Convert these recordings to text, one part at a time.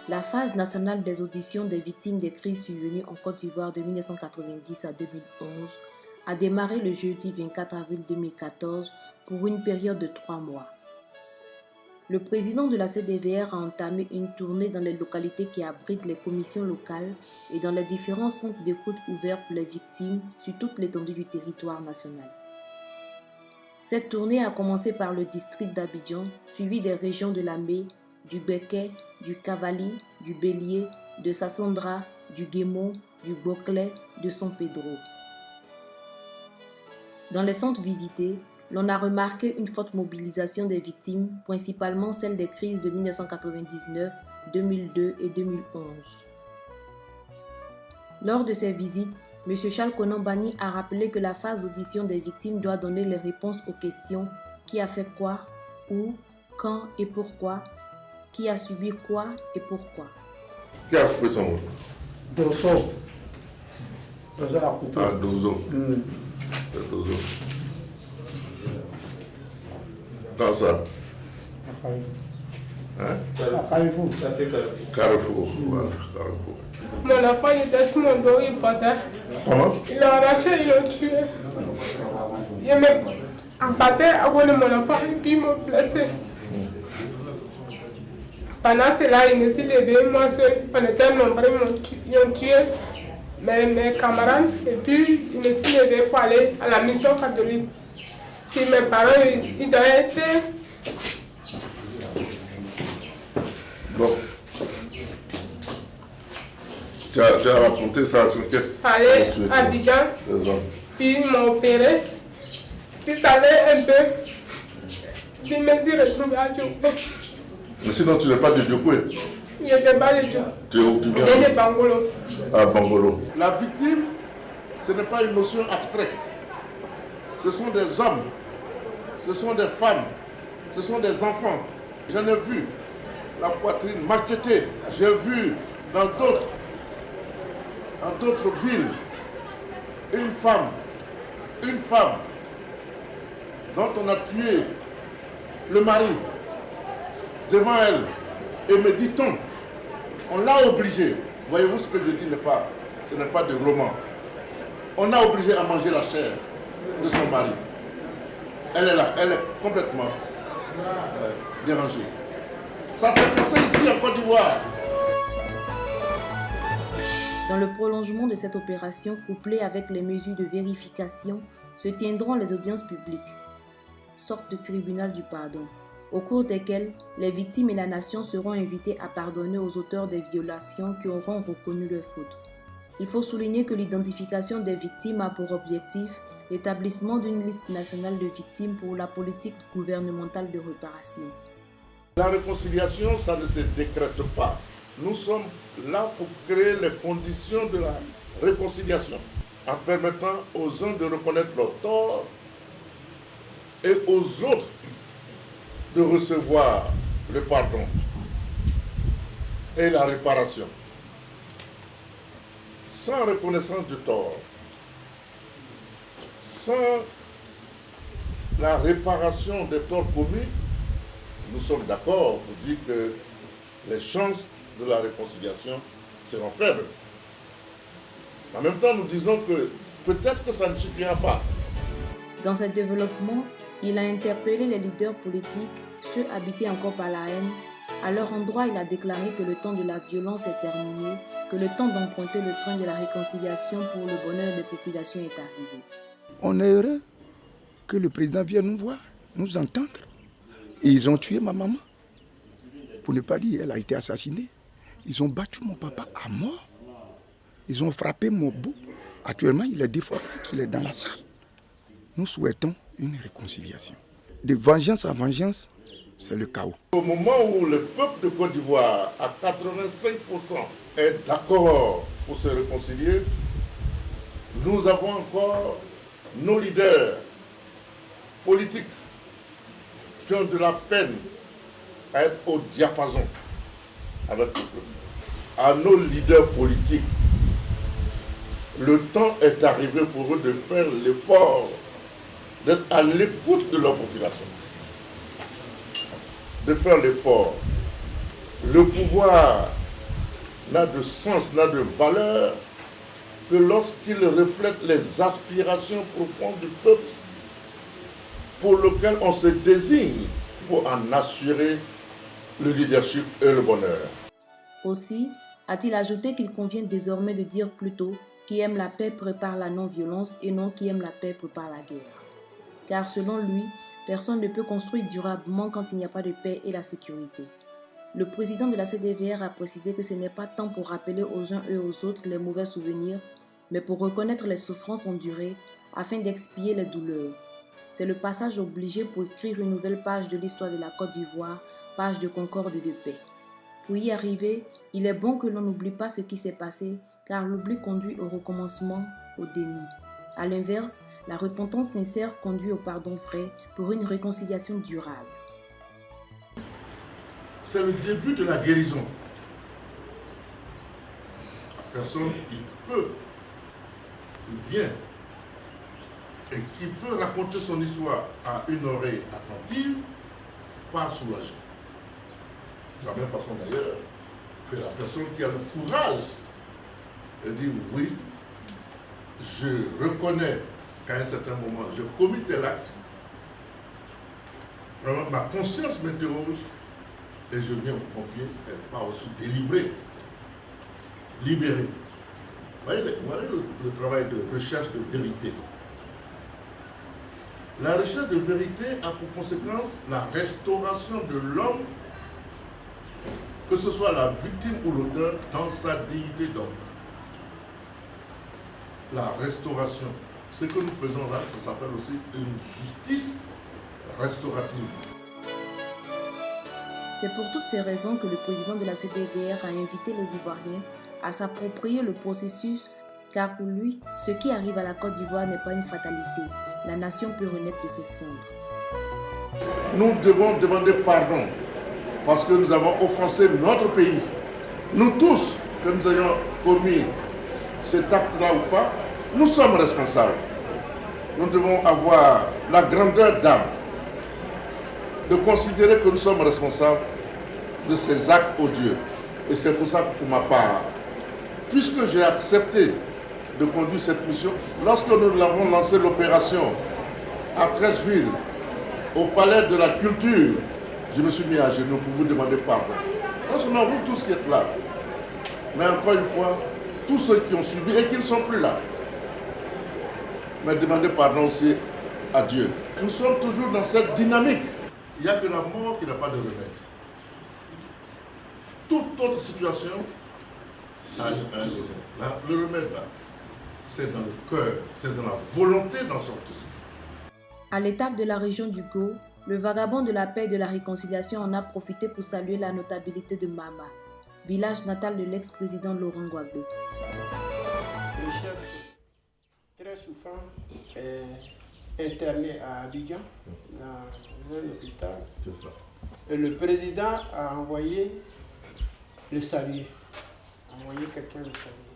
La phase nationale des auditions des victimes des crises survenues en Côte d'Ivoire de 1990 à 2011 a démarré le jeudi 24 avril 2014 pour une période de 3 mois. Le président de la CDVR a entamé une tournée dans les localités qui abritent les commissions locales et dans les différents centres d'écoute ouverts pour les victimes sur toute l'étendue du territoire national. Cette tournée a commencé par le district d'Abidjan, suivi des régions de Lamé, du Béquet, du Cavali, du Bélier, de Sassandra, du Guémon, du Boclé, de San Pedro. Dans les centres visités, l'on a remarqué une forte mobilisation des victimes, principalement celles des crises de 1999, 2002 et 2011. Lors de ces visites, M. Charles Konan Banny a rappelé que la phase d'audition des victimes doit donner les réponses aux questions qui a fait quoi, où, quand et pourquoi, qui a subi quoi et pourquoi. Qui a coupé ton mot? Dozo. Dozo a coupé. Ah, Dozo. Dozo. Dans ça. Hein? Carrefour. Carrefour. Voilà, Carrefour. Mon enfant était sur mon dos, il battait. Comment? Il l'a arraché, il l'a tué. Il me battait avant de mon enfant et puis il m'a blessé. Pendant cela, il me s'est levé, moi seul, on était nombreux, ils ont tué mes camarades et puis il me s'est levé pour aller à la mission catholique. Puis mes parents, ils ont été... Bon. Tu as raconté ça sur quel? Aller à Abidjan, puis ils m'ont opéré, puis ça allait un peu, puis je me suis retrouvée à Djokwe. Mais sinon, tu n'es pas de Djokwe? Il n'était pas de Djokwe. Tu es où? Tu viens? Il est de Bangolo. À Bangolo. La victime, ce n'est pas une notion abstraite. Ce sont des hommes, ce sont des femmes, ce sont des enfants. J'en ai vu la poitrine maquettée. J'ai vu dans d'autres villes une femme dont on a tué le mari devant elle. Et me dit-on, on l'a obligé. Voyez-vous, ce que je dis ce n'est pas de roman. On a obligé à manger la chair de son mari. Elle est là, elle est complètement dérangée. Ça s'est passé ici en Côte d'Ivoire. Dans le prolongement de cette opération, couplée avec les mesures de vérification, se tiendront les audiences publiques, sorte de tribunal du pardon, au cours desquelles les victimes et la nation seront invitées à pardonner aux auteurs des violations qui auront reconnu leurs fautes. Il faut souligner que l'identification des victimes a pour objectif l'établissement d'une liste nationale de victimes pour la politique gouvernementale de réparation. La réconciliation, ça ne se décrète pas. Nous sommes là pour créer les conditions de la réconciliation, en permettant aux uns de reconnaître leurs torts et aux autres de recevoir le pardon et la réparation. Sans reconnaissance du tort, sans la réparation des torts commis, nous sommes d'accord pour dire que les chances de la réconciliation seront faibles. En même temps, nous disons que peut-être que ça ne suffira pas. Dans ce développement, il a interpellé les leaders politiques, ceux habités encore par la haine. À leur endroit, il a déclaré que le temps de la violence est terminé, que le temps d'emprunter le train de la réconciliation pour le bonheur des populations est arrivé. On est heureux que le président vienne nous voir, nous entendre. Et ils ont tué ma maman. Pour ne pas dire, elle a été assassinée. Ils ont battu mon papa à mort. Ils ont frappé mon beau. Actuellement, il est déformé, il est dans la salle. Nous souhaitons une réconciliation. De vengeance à vengeance, c'est le chaos. Au moment où le peuple de Côte d'Ivoire, à 85%, est d'accord pour se réconcilier, nous avons encore nos leaders politiques qui ont de la peine à être au diapason avec le peuple. À nos leaders politiques, le temps est arrivé pour eux de faire l'effort d'être à l'écoute de leur population, de faire l'effort. Le pouvoir n'a de sens, n'a de valeur que lorsqu'il reflète les aspirations profondes du peuple pour lequel on se désigne pour en assurer le leadership et le bonheur. Aussi, a-t-il ajouté qu'il convient désormais de dire plutôt qui aime la paix prépare la non-violence et non qui aime la paix prépare la guerre. Car selon lui, personne ne peut construire durablement quand il n'y a pas de paix et la sécurité. Le président de la CDVR a précisé que ce n'est pas tant pour rappeler aux uns et aux autres les mauvais souvenirs, mais pour reconnaître les souffrances endurées afin d'expier les douleurs. C'est le passage obligé pour écrire une nouvelle page de l'histoire de la Côte d'Ivoire, page de concorde et de paix. Pour y arriver, il est bon que l'on n'oublie pas ce qui s'est passé, car l'oubli conduit au recommencement, au déni. A l'inverse, la repentance sincère conduit au pardon vrai pour une réconciliation durable. C'est le début de la guérison. La personne qui peut, qui vient et qui peut raconter son histoire à une oreille attentive, part soulagée. De la même façon d'ailleurs que la personne qui a le courage de dire oui, je reconnais qu'à un certain moment j'ai commis tel acte, vraiment ma conscience m'interroge et je viens vous confier, elle part aussi délivrée, libérée. Vous voyez le travail de recherche de vérité. La recherche de vérité a pour conséquence la restauration de l'homme, que ce soit la victime ou l'auteur, dans sa dignité d'homme. La restauration. Ce que nous faisons là, ça s'appelle aussi une justice restaurative. C'est pour toutes ces raisons que le président de la CDVR a invité les Ivoiriens à s'approprier le processus, car pour lui, ce qui arrive à la Côte d'Ivoire n'est pas une fatalité. La nation peut renaître de ses cendres. Nous devons demander pardon parce que nous avons offensé notre pays. Nous tous, que nous ayons commis cet acte-là ou pas, nous sommes responsables. Nous devons avoir la grandeur d'âme de considérer que nous sommes responsables de ces actes odieux. Et c'est pour ça que pour ma part, puisque j'ai accepté de conduire cette mission, lorsque nous l'avons lancé l'opération à Treichville, au palais de la culture, je me suis mis à genoux pour vous demander pardon. Non seulement vous tous qui êtes là, mais encore une fois, tous ceux qui ont subi et qui ne sont plus là. Mais demandez pardon aussi à Dieu. Nous sommes toujours dans cette dynamique. Il n'y a que la mort qui n'a pas de remède. Toute autre situation a un remède. Le remède, là, c'est dans le cœur, c'est dans la volonté d'en sortir. À l'étape de la région du Go, le vagabond de la paix et de la réconciliation en a profité pour saluer la notabilité de Mama, village natal de l'ex-président Laurent Gbagbo. Le chef, très souffrant, est interné à Abidjan, dans un hôpital. C'est ça. Et le président a envoyé le saluer, envoyé quelqu'un le saluer.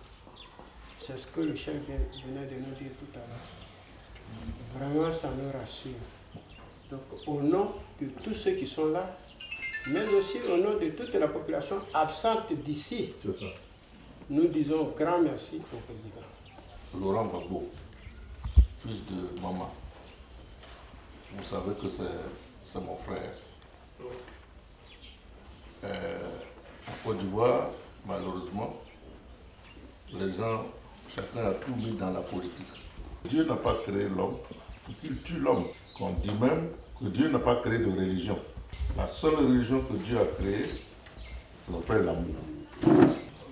C'est ce que le chef venait de nous dire tout à l'heure. Vraiment, ça nous rassure. Donc, au nom de tous ceux qui sont là, mais aussi au nom de toute la population absente d'ici, nous disons grand merci au président. Laurent Gbagbo, fils de maman. Vous savez que c'est mon frère. En Côte d'Ivoire, malheureusement, les gens, chacun a tout mis dans la politique. Dieu n'a pas créé l'homme pour qu'il tue l'homme. On dit même que Dieu n'a pas créé de religion. La seule religion que Dieu a créée, ça s'appelle l'amour.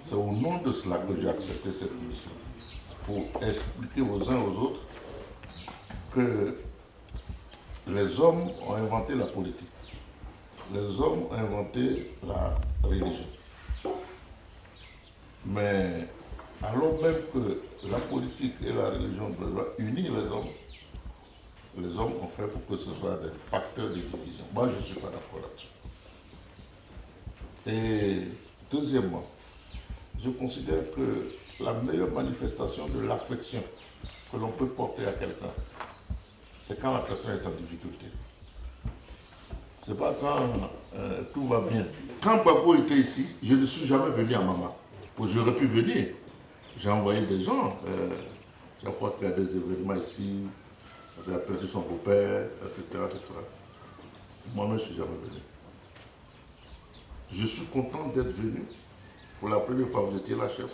C'est au nom de cela que j'ai accepté cette mission. Pour expliquer aux uns aux autres que les hommes ont inventé la politique. Les hommes ont inventé la religion. Mais alors même que la politique et la religion doivent unir les hommes ont fait pour que ce soit des facteurs de division. Moi, je ne suis pas d'accord là-dessus. Et deuxièmement, je considère que la meilleure manifestation de l'affection que l'on peut porter à quelqu'un, c'est quand la personne est en difficulté. Ce n'est pas quand tout va bien. Quand Gbagbo était ici, je ne suis jamais venu à Mama. J'aurais pu venir. J'ai envoyé des gens. Chaque fois qu'il y a des événements ici, on a perdu son beau-père, etc., etc. Moi-même, je ne suis jamais venu. Je suis content d'être venu. Pour la première fois, vous étiez la chef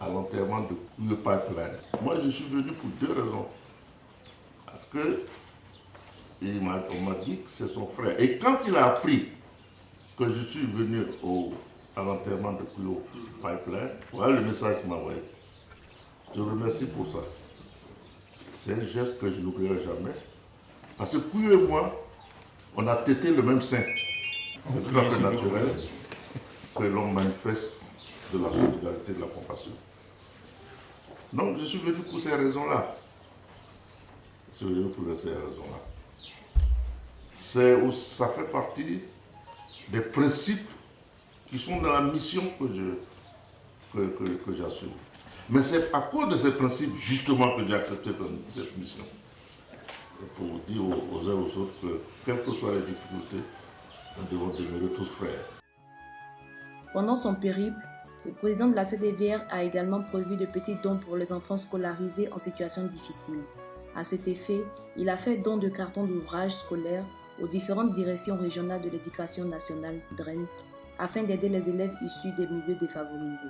à l'enterrement de Kouyo Pipeline. Moi, je suis venu pour deux raisons. Parce que on m'a dit que c'est son frère. Et quand il a appris que je suis venu à l'enterrement de Kouyo Pipeline, voilà le message qu'il m'a envoyé. Je remercie pour ça. C'est un geste que je n'oublierai jamais. Parce que Kouyo et moi, on a tété le même sein. C'est tout à fait naturel que l'on manifeste de la solidarité, de la compassion. Donc je suis venu pour ces raisons-là. Je suis venu pour ces raisons-là. Ça fait partie des principes qui sont dans la mission que j'assume. Mais c'est à cause de ces principes, justement, que j'ai accepté cette mission. Pour dire aux uns et aux autres que, quelles que soient les difficultés, nous devons demeurer tous frères. Pendant son périple, le président de la CDVR a également prévu de petits dons pour les enfants scolarisés en situation difficile. À cet effet, il a fait don de cartons d'ouvrages scolaires aux différentes directions régionales de l'éducation nationale (DREN) afin d'aider les élèves issus des milieux défavorisés.